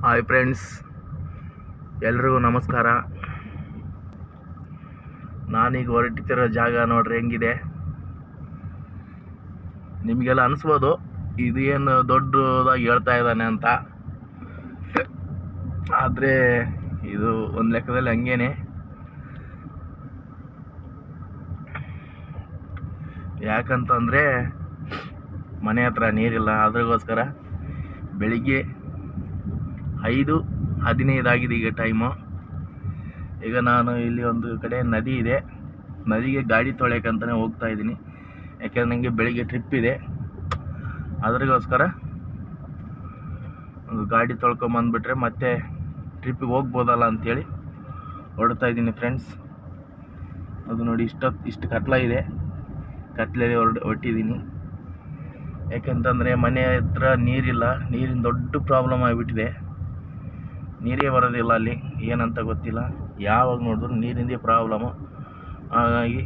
Hi friends, ಎಲ್ರಿಗೂ ನಮಸ್ಕಾರ. ನಾನೀಗ ಹೊರಟಿರೋ ಜಾಗ ನೋಡ್ರಿ ಹೆಂಗಿದೆ. ನಿಮಗೆಲ್ಲ ಅನಿಸ್ಬೋದು ಇದು ಏನು ದೊಡ್ಡದಾಗಿ ಹೇಳ್ತಾ ಇದ್ದಾನೆ ಅಂತ, ಆದರೆ ಇದು ಒಂದು ಲೆಕ್ಕದಲ್ಲಿ ಹಂಗೇನೆ. ಯಾಕಂತಂದರೆ ಮನೆ ಹತ್ರ ನೀರಿಲ್ಲ. ಅದ್ರಗೋಸ್ಕರ ಬೆಳಿಗ್ಗೆ 5:15 ಆಗಿದೆ ಈಗ ಟೈಮು. ಈಗ ನಾನು ಇಲ್ಲಿ ಒಂದು ಕಡೆ ನದಿ ಇದೆ, ನದಿಗೆ ಗಾಡಿ ತೊಳೆಯಕ್ಕಂತಲೇ ಹೋಗ್ತಾ ಇದ್ದೀನಿ. ಯಾಕೆಂದರೆ ನನಗೆ ಬೆಳಿಗ್ಗೆ ಟ್ರಿಪ್ ಇದೆ. ಅದ್ರಗೋಸ್ಕರ ಒಂದು ಗಾಡಿ ತೊಳ್ಕೊಂಬಂದುಬಿಟ್ರೆ ಮತ್ತೆ ಟ್ರಿಪ್ಪಿಗೆ ಹೋಗ್ಬೋದಲ್ಲ ಅಂಥೇಳಿ ಹೊರಡ್ತಾ ಇದ್ದೀನಿ ಫ್ರೆಂಡ್ಸ್. ಅದು ನೋಡಿ ಇಷ್ಟು ಕತ್ಲ ಇದೆ, ಕತ್ಲಲ್ಲಿ ಹೊರಟಿದ್ದೀನಿ. ಯಾಕೆಂತಂದರೆ ಮನೆ ಹತ್ರ ನೀರಿಲ್ಲ, ನೀರಿನ ದೊಡ್ಡ ಪ್ರಾಬ್ಲಮ್ ಆಗಿಬಿಟ್ಟಿದೆ. ನೀರೇ ಬರೋದಿಲ್ಲ ಅಲ್ಲಿ, ಏನಂತ ಗೊತ್ತಿಲ್ಲ. ಯಾವಾಗ ನೋಡಿದ್ರು ನೀರಿಂದೇ ಪ್ರಾಬ್ಲಮ್ಮು. ಹಾಗಾಗಿ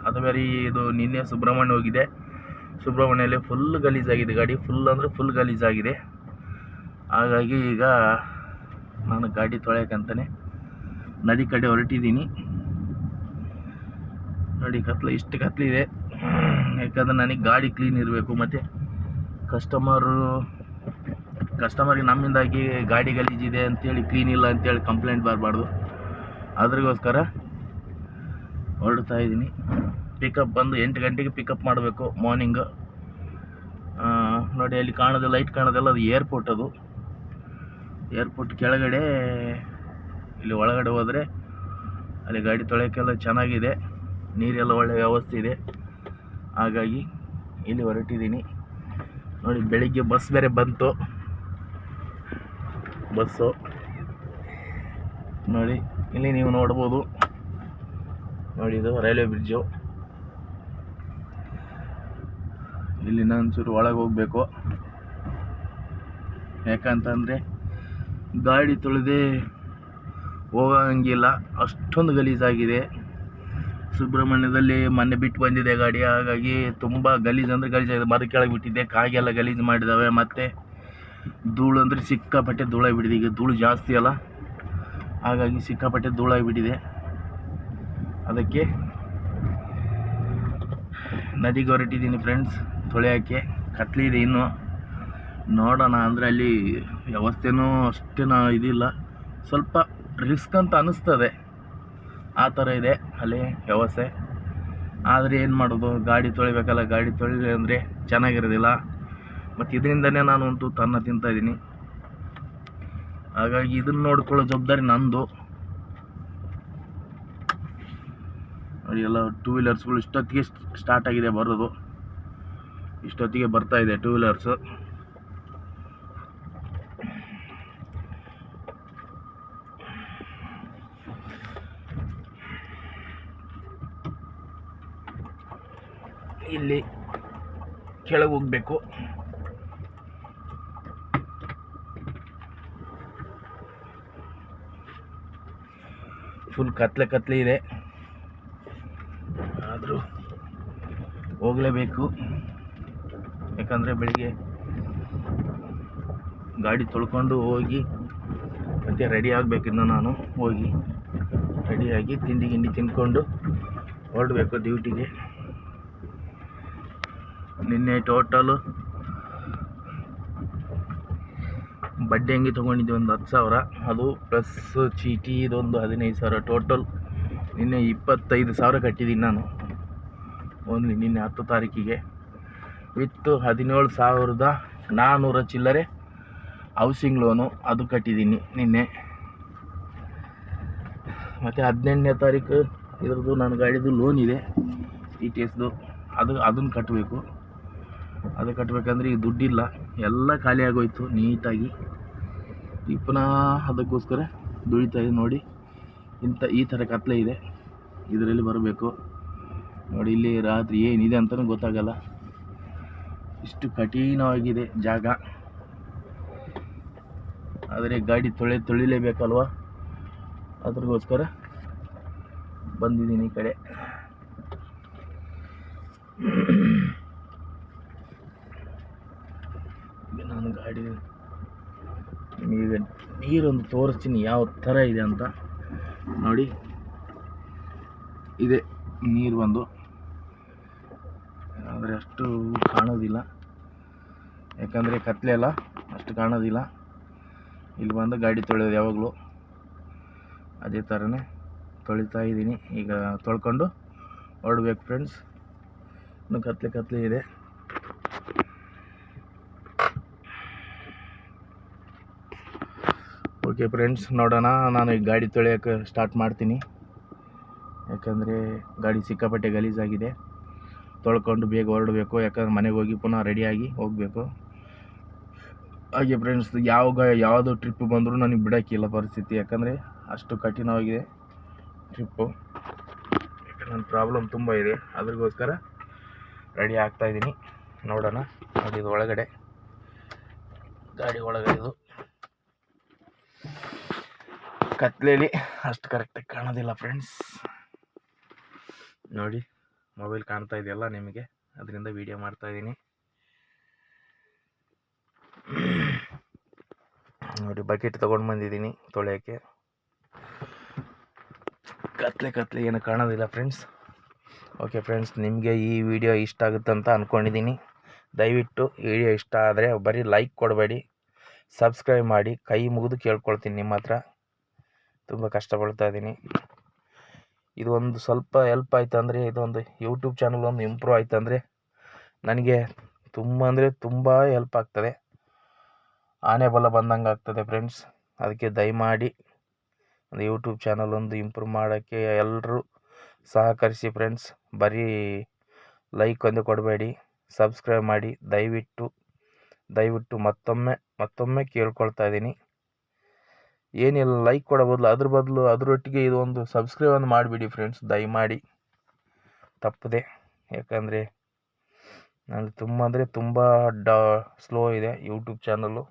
ಅದು ಬೇರೆ ಇದು ನಿನ್ನೆ ಸುಬ್ರಹ್ಮಣ್ಯ ಹೋಗಿದೆ. ಸುಬ್ರಹ್ಮಣ್ಯಲ್ಲಿ ಫುಲ್ ಗಲೀಜಾಗಿದೆ, ಗಾಡಿ ಫುಲ್ ಅಂದರೆ ಫುಲ್ ಗಲೀಜಾಗಿದೆ. ಹಾಗಾಗಿ ಈಗ ನಾನು ಗಾಡಿ ತೊಳೆಯೋಕ್ಕಂತಲೇ ನದಿ ಕಡೆ ಹೊರಟಿದ್ದೀನಿ. ನೋಡಿ ಇಷ್ಟು ಕತ್ಲಿದೆ. ಯಾಕಂದರೆ ನನಗೆ ಗಾಡಿ ಕ್ಲೀನ್ ಇರಬೇಕು, ಮತ್ತು ಕಸ್ಟಮರಿಗೆ ನಮ್ಮಿಂದಾಗಿ ಗಾಡಿ ಗಲೀಜಿದೆ ಅಂತೇಳಿ, ಕ್ಲೀನ್ ಇಲ್ಲ ಅಂತೇಳಿ ಕಂಪ್ಲೇಂಟ್ ಬರಬಾರ್ದು. ಅದ್ರಗೋಸ್ಕರ ಹೊರಡ್ತಾ ಇದ್ದೀನಿ. ಪಿಕಪ್ ಬಂದು 8 ಗಂಟೆಗೆ ಪಿಕಪ್ ಮಾಡಬೇಕು ಮಾರ್ನಿಂಗು. ನೋಡಿ ಅಲ್ಲಿ ಲೈಟ್ ಕಾಣೋದೆಲ್ಲ ಅದು ಏರ್ಪೋರ್ಟ್. ಅದು ಏರ್ಪೋರ್ಟ್ ಕೆಳಗಡೆ. ಇಲ್ಲಿ ಒಳಗಡೆ ಹೋದರೆ ಅಲ್ಲಿ ಗಾಡಿ ತೊಳೆಯೋಕ್ಕೆಲ್ಲ ಚೆನ್ನಾಗಿದೆ, ನೀರೆಲ್ಲ ಒಳ್ಳೆಯ ವ್ಯವಸ್ಥೆ ಇದೆ. ಹಾಗಾಗಿ ಇಲ್ಲಿ ಹೊರಟಿದ್ದೀನಿ. ನೋಡಿ ಬೆಳಿಗ್ಗೆ ಬಸ್ ಬೇರೆ ಬಂತು. ಬಸ್ಸು ನೋಡಿ ಇಲ್ಲಿ ನೀವು ನೋಡ್ಬೋದು. ನೋಡಿ ಇದು ರೈಲ್ವೆ ಬ್ರಿಡ್ಜು. ಇಲ್ಲಿ ಒಂಚೂರು ಒಳಗೆ ಹೋಗಬೇಕು. ಯಾಕಂತಂದರೆ ಗಾಡಿ ತೊಳೆದೇ ಹೋಗೋಂಗಿಲ್ಲ, ಅಷ್ಟೊಂದು ಗಲೀಜಾಗಿದೆ. ಸುಬ್ರಹ್ಮಣ್ಯದಲ್ಲಿ ಮೊನ್ನೆ ಬಿಟ್ಟು ಬಂದಿದೆ ಗಾಡಿ. ಹಾಗಾಗಿ ತುಂಬ ಗಲೀಜು ಅಂದರೆ ಗಲೀಜಾಗಿದೆ. ಮರ ಕೆಳಗೆ ಬಿಟ್ಟಿದ್ದೆ, ಕಾಗೆಲ್ಲ ಗಲೀಜು ಮಾಡಿದ್ದಾವೆ. ಮತ್ತು ಧೂಳು ಅಂದರೆ ಸಿಕ್ಕಾಪಟ್ಟೆ ಧೂಳಾಗಿಬಿಟ್ಟಿದೆ. ಈಗ ಧೂಳು ಜಾಸ್ತಿ ಅಲ್ಲ, ಹಾಗಾಗಿ ಸಿಕ್ಕಾಪಟ್ಟೆ ಧೂಳಾಗಿಬಿಟ್ಟಿದೆ. ಅದಕ್ಕೆ ನದಿಗೆ ಹೊರಟಿದ್ದೀನಿ ಫ್ರೆಂಡ್ಸ್ ತೊಳೆಯೋಕ್ಕೆ. ಕತ್ಲಿದೆ ಇನ್ನು, ನೋಡೋಣ. ಅಂದರೆ ಅಲ್ಲಿ ವ್ಯವಸ್ಥೆನೂ ಅಷ್ಟೇನೂ ಇದಿಲ್ಲ, ಸ್ವಲ್ಪ ರಿಸ್ಕ್ ಅಂತ ಅನ್ನಿಸ್ತದೆ. ಆ ಥರ ಇದೆ ಅಲ್ಲಿ ವ್ಯವಸ್ಥೆ. ಆದರೆ ಏನು ಮಾಡೋದು, ಗಾಡಿ ತೊಳಿಬೇಕಲ್ಲ. ಗಾಡಿ ತೊಳಿಲಿ ಅಂದರೆ ಚೆನ್ನಾಗಿರೋದಿಲ್ಲ. ಮತ್ತು ಇದರಿಂದನೇ ನಾನು ಒಂದು ತನ್ನ ತಿಂತಾಯಿದ್ದೀನಿ. ಹಾಗಾಗಿ ಇದನ್ನು ನೋಡ್ಕೊಳ್ಳೋ ಜವಾಬ್ದಾರಿ ನಂದು. ನೋಡಿ ಎಲ್ಲ 2 ವೀಲರ್ಸ್ಗಳು ಇಷ್ಟೊತ್ತಿಗೆ ಸ್ಟಾರ್ಟ್ ಆಗಿದೆ ಬರೋದು. ಇಷ್ಟೊತ್ತಿಗೆ ಬರ್ತಾಯಿದೆ 2 ವೀಲರ್ಸು. ಇಲ್ಲಿ ಕೆಳಗೆ ಹೋಗಬೇಕು. ಫುಲ್ ಕತ್ಲೆ ಇದೆ, ಆದರೂ ಹೋಗಲೇಬೇಕು. ಯಾಕಂದರೆ ಬೆಳಿಗ್ಗೆ ಗಾಡಿ ತೊಳ್ಕೊಂಡು ಹೋಗಿ ಮತ್ತು ರೆಡಿ ಆಗಬೇಕಿನ್ನು. ನಾನು ಹೋಗಿ ರೆಡಿಯಾಗಿ ತಿಂಡಿ ತಿಂದ್ಕೊಂಡು ಹೊರಡಬೇಕು ಡ್ಯೂಟಿಗೆ. ನಿನ್ನೆ ಟೋಟಲು ಬಡ್ಡಿ ಅಂಗಿ ತೊಗೊಂಡಿದ್ದೆ ಒಂದು 10,000. ಅದು ಪ್ಲಸ್ ಚೀಟಿ ಇದೊಂದು 15,000. ಟೋಟಲ್ ನಿನ್ನೆ 25,000 ಕಟ್ಟಿದ್ದೀನಿ ನಾನು. ಓನ್ಲಿ ನಿನ್ನೆ 10 ತಾರೀಕಿಗೆ ವಿತ್ 17,400 ಚಿಲ್ಲರೆ ಹೌಸಿಂಗ್ ಲೋನು ಅದು ಕಟ್ಟಿದ್ದೀನಿ ನಿನ್ನೆ. ಮತ್ತು 18ನೇ ತಾರೀಕು ಇದ್ರದ್ದು ನನ್ನ ಗಾಡಿದು ಲೋನ್ ಇದೆ, TTSದು. ಅದನ್ನು ಕಟ್ಟಬೇಕು. ಅದು ಕಟ್ಟಬೇಕಂದ್ರೆ ಈಗ ದುಡ್ಡಿಲ್ಲ, ಎಲ್ಲ ಖಾಲಿ ಆಗೋಯ್ತು ನೀಟಾಗಿ. ಈಗ ಪುನಃ ಅದಕ್ಕೋಸ್ಕರ ದುಡಿತಾಯಿದೆ. ನೋಡಿ ಈ ಥರ ಕತ್ಲೆ ಇದೆ, ಇದರಲ್ಲಿ ಬರಬೇಕು. ನೋಡಿ ಇಲ್ಲಿ ರಾತ್ರಿ ಏನಿದೆ ಅಂತಲೂ ಗೊತ್ತಾಗಲ್ಲ, ಇಷ್ಟು ಕಠಿಣವಾಗಿದೆ ಜಾಗ. ಆದರೆ ಗಾಡಿ ತೊಳಿಲೇಬೇಕಲ್ವ, ಅದ್ರಗೋಸ್ಕರ ಬಂದಿದ್ದೀನಿ ಈ ಕಡೆ. ನಾನು ಗಾಡಿ ಈಗ ನೀರೊಂದು ತೋರಿಸ್ತೀನಿ ಯಾವ ಥರ ಇದೆ ಅಂತ ನೋಡಿ. ಇದೆ ನೀರು ಬಂದು, ಆದರೆ ಅಷ್ಟು ಕಾಣೋದಿಲ್ಲ ಯಾಕಂದರೆ ಕತ್ಲೆ ಅಲ್ಲ, ಅಷ್ಟು ಕಾಣೋದಿಲ್ಲ. ಇಲ್ಲಿ ಬಂದು ಗಾಡಿ ತೊಳೆಯೋದು ಯಾವಾಗಲೂ ಅದೇ ಥರನೇ ತೊಳಿತಾ ಇದ್ದೀನಿ. ಈಗ ತೊಳ್ಕೊಂಡು ಹೊರಡ್ಬೇಕು ಫ್ರೆಂಡ್ಸ್. ಇನ್ನು ಕತ್ಲೆ ಇದೆ. ಓಕೆ ಫ್ರೆಂಡ್ಸ್, ನೋಡೋಣ. ನಾನು ಈಗ ಗಾಡಿ ತೊಳೆಯೋಕ್ಕೆ ಸ್ಟಾರ್ಟ್ ಮಾಡ್ತೀನಿ. ಯಾಕಂದರೆ ಗಾಡಿ ಸಿಕ್ಕಾಪಟ್ಟೆ ಗಲೀಜಾಗಿದೆ. ತೊಳ್ಕೊಂಡು ಬೇಗ ಹೊರಡಬೇಕು, ಯಾಕಂದ್ರೆ ಮನೆಗೆ ಹೋಗಿ ಪುನಃ ರೆಡಿಯಾಗಿ ಹೋಗಬೇಕು. ಹಾಗೆ ಫ್ರೆಂಡ್ಸ್, ಯಾವುದು ಟ್ರಿಪ್ ಬಂದರೂ ನನಗೆ ಬಿಡೋಕ್ಕಿಲ್ಲ ಪರಿಸ್ಥಿತಿ, ಯಾಕಂದರೆ ಅಷ್ಟು ಕಠಿಣವಾಗಿದೆ ಟ್ರಿಪ್ಪು. ಯಾಕಂದ್ರೆ ನನ್ನ ಪ್ರಾಬ್ಲಮ್ ತುಂಬ ಇದೆ, ಅದ್ರಿಗೋಸ್ಕರ ರೆಡಿ ಆಗ್ತಾಯಿದ್ದೀನಿ. ನೋಡೋಣ. ನೋಡಿ, ಇದು ಒಳಗಡೆ ಗಾಡಿ ಒಳಗಡೆ ಇದು ಕತ್ಲೇಲಿ ಅಷ್ಟು ಕರೆಕ್ಟಾಗಿ ಕಾಣೋದಿಲ್ಲ ಫ್ರೆಂಡ್ಸ್. ನೋಡಿ, ಮೊಬೈಲ್ ಕಾಣ್ತಾ ಇದೆಯಲ್ಲ ನಿಮಗೆ, ಅದರಿಂದ ವಿಡಿಯೋ ಮಾಡ್ತಾಯಿದ್ದೀನಿ. ನೋಡಿ, ಬಕೆಟ್ ತೊಗೊಂಡು ಬಂದಿದ್ದೀನಿ ತೊಳೆಯೋಕ್ಕೆ. ಕತ್ಲೆ ಏನು ಕಾಣೋದಿಲ್ಲ ಫ್ರೆಂಡ್ಸ್. ಓಕೆ ಫ್ರೆಂಡ್ಸ್, ನಿಮಗೆ ಈ ವಿಡಿಯೋ ಇಷ್ಟ ಆಗುತ್ತಂತ ಅಂದ್ಕೊಂಡಿದ್ದೀನಿ. ದಯವಿಟ್ಟು ವಿಡಿಯೋ ಇಷ್ಟ ಆದರೆ ಬರೀ ಲೈಕ್ ಕೊಡಬೇಡಿ, ಸಬ್ಸ್ಕ್ರೈಬ್ ಮಾಡಿ. ಕೈ ಮುಗಿದು ಕೇಳ್ಕೊಳ್ತೀನಿ ನಿಮ್ಮ ಹತ್ರ, ತುಂಬ ಕಷ್ಟಪಡ್ತಾ ಇದ್ದೀನಿ. ಇದು ಒಂದು ಸ್ವಲ್ಪ ಹೆಲ್ಪ್ ಆಯ್ತು ಅಂದರೆ, ಇದೊಂದು ಯೂಟ್ಯೂಬ್ ಚಾನಲ್ ಒಂದು ಇಂಪ್ರೂವ್ ಆಯ್ತು ಅಂದರೆ ನನಗೆ ತುಂಬ ಹೆಲ್ಪ್ ಆಗ್ತದೆ. ಆನೆ ಬಲ ಬಂದಂಗೆ ಆಗ್ತದೆ ಫ್ರೆಂಡ್ಸ್. ಅದಕ್ಕೆ ದಯಮಾಡಿ ಒಂದು ಯೂಟ್ಯೂಬ್ ಚಾನಲ್ ಒಂದು ಇಂಪ್ರೂವ್ ಮಾಡೋಕ್ಕೆ ಎಲ್ಲರೂ ಸಹಕರಿಸಿ ಫ್ರೆಂಡ್ಸ್. ಬರೀ ಲೈಕ್ ಒಂದು ಕೊಡಬೇಡಿ, ಸಬ್ಸ್ಕ್ರೈಬ್ ಮಾಡಿ. ದಯವಿಟ್ಟು ಮತ್ತೊಮ್ಮೆ ಕೇಳ್ಕೊಳ್ತಾ ಇದ್ದೀನಿ. ಏನಿಲ್ಲ, ಲೈಕ್ ಕೊಡೋ ಬದಲು ಅದರೊಟ್ಟಿಗೆ ಇದು ಒಂದು ಸಬ್ಸ್ಕ್ರೈಬ್ ಒಂದು ಮಾಡಿಬಿಡಿ ಫ್ರೆಂಡ್ಸ್, ದಯಮಾಡಿ ತಪ್ಪದೆ. ಯಾಕಂದರೆ ನಾನು ತುಂಬ ಸ್ಲೋ ಇದೆ ಯೂಟ್ಯೂಬ್ ಚಾನಲ್ಲು.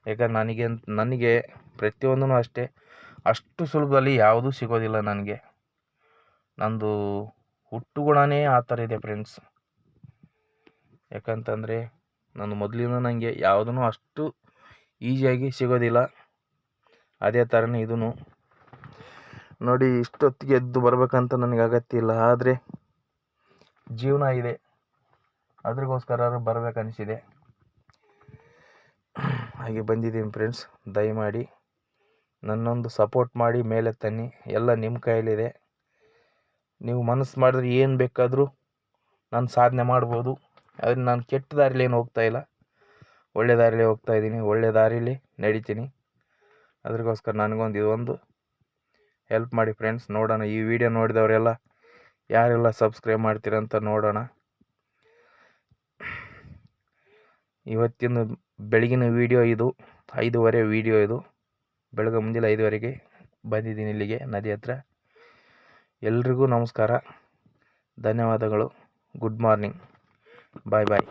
ಯಾಕಂದ್ರೆ ನನಗೆ ಪ್ರತಿಯೊಂದೂ ಅಷ್ಟೇ, ಅಷ್ಟು ಸುಲಭದಲ್ಲಿ ಯಾವುದೂ ಸಿಗೋದಿಲ್ಲ ನನಗೆ. ನಂದು ಹುಟ್ಟು ಗುಣನೇ ಆ ಥರ ಇದೆ ಫ್ರೆಂಡ್ಸ್. ಯಾಕಂತಂದರೆ ನಾನು ಮೊದಲಿಂದ ನನಗೆ ಯಾವುದೂ ಅಷ್ಟು ಈಸಿಯಾಗಿ ಸಿಗೋದಿಲ್ಲ. ಅದೇ ಥರನೇ ಇದೂ ನೋಡಿ. ಇಷ್ಟೊತ್ತಿಗೆ ಎದ್ದು ಬರಬೇಕಂತ ನನಗೆ ಅಗತ್ಯ ಇಲ್ಲ, ಆದರೆ ಜೀವನ ಇದೆ, ಅದ್ರಿಗೋಸ್ಕರ ಬರಬೇಕನ್ನಿಸಿದೆ, ಹಾಗೆ ಬಂದಿದ್ದೀನಿ ಫ್ರೆಂಡ್ಸ್. ದಯಮಾಡಿ ನನ್ನೊಂದು ಸಪೋರ್ಟ್ ಮಾಡಿ ಮೇಲೆ ತನ್ನಿ. ಎಲ್ಲ ನಿಮ್ಮ ಕೈಯಲ್ಲಿದೆ. ನೀವು ಮನಸ್ಸು ಮಾಡಿದ್ರೆ ಏನು ಬೇಕಾದರೂ ನಾನು ಸಾಧನೆ ಮಾಡ್ಬೋದು. ಆದರೆ ನಾನು ಕೆಟ್ಟ ದಾರಿಲಿ ಏನು ಹೋಗ್ತಾಯಿಲ್ಲ, ಒಳ್ಳೆ ದಾರಿಲೇ ಹೋಗ್ತಾಯಿದ್ದೀನಿ, ಒಳ್ಳೆ ದಾರಿಲಿ ನಡೀತೀನಿ. ಅದ್ರಿಗೋಸ್ಕರ ಇದೊಂದು ಹೆಲ್ಪ್ ಮಾಡಿ ಫ್ರೆಂಡ್ಸ್. ನೋಡೋಣ, ಈ ವಿಡಿಯೋ ನೋಡಿದವರೆಲ್ಲ ಯಾರೆಲ್ಲ ಸಬ್ಸ್ಕ್ರೈಬ್ ಮಾಡ್ತೀರಂತ ನೋಡೋಣ. ಇವತ್ತಿನ ಬೆಳಗಿನ ವಿಡಿಯೋ ಇದು, 5:30 ವಿಡಿಯೋ ಇದು. ಬೆಳಗ್ಗೆ ಮುಂಜಾನೆ 5:30ಗೆ ಬಂದಿದ್ದೀನಿ ಇಲ್ಲಿಗೆ, ನದಿ ಹತ್ರ. ಎಲ್ರಿಗೂ ನಮಸ್ಕಾರ, ಧನ್ಯವಾದಗಳು, ಗುಡ್ ಮಾರ್ನಿಂಗ್, ಬಾಯ್.